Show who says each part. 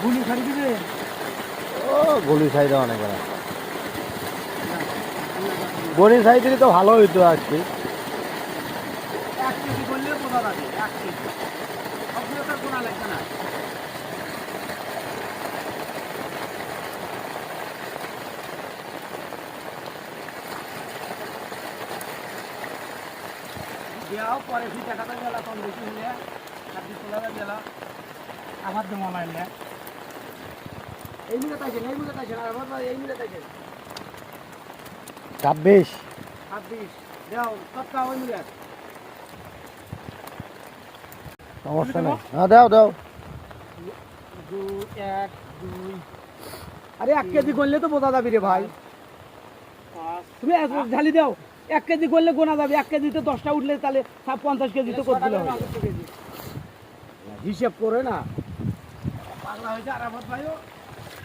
Speaker 1: গুলি ছাড়ি দিবে।
Speaker 2: ও গলি সাইডে অনেক না, গলি সাইডে তো ভালো হইতো আর কি।
Speaker 1: 1 কেজি করলে বোঝা যাবে, 1 কেজি সবগুলো তো গোনা লাগবে না। দেওয়াও পরে ফি টাকাটা গেলা কম বেশি হলে 26 গেলা আমার তো মনে হইলে এই মিলে তাইছেন আর আমার এই মিলে তাইছেন
Speaker 2: 26
Speaker 1: 26 দাও তৎকা ওই মিলে
Speaker 2: সমস্যা নেই, হ্যাঁ দাও দাও।
Speaker 1: 2 1 2 আরে 1 কেজি করলে তো বোঝা যাবে রে ভাই। তুমি ঝালি দাও, 1 কেজি করলে গোনা যাবে। 1 কেজিতে 10টা উঠলে তাহলে 50 কেজি তো করতে হবে। হিসাব করে না পাগলা হয়েছে আর আমার ভাইও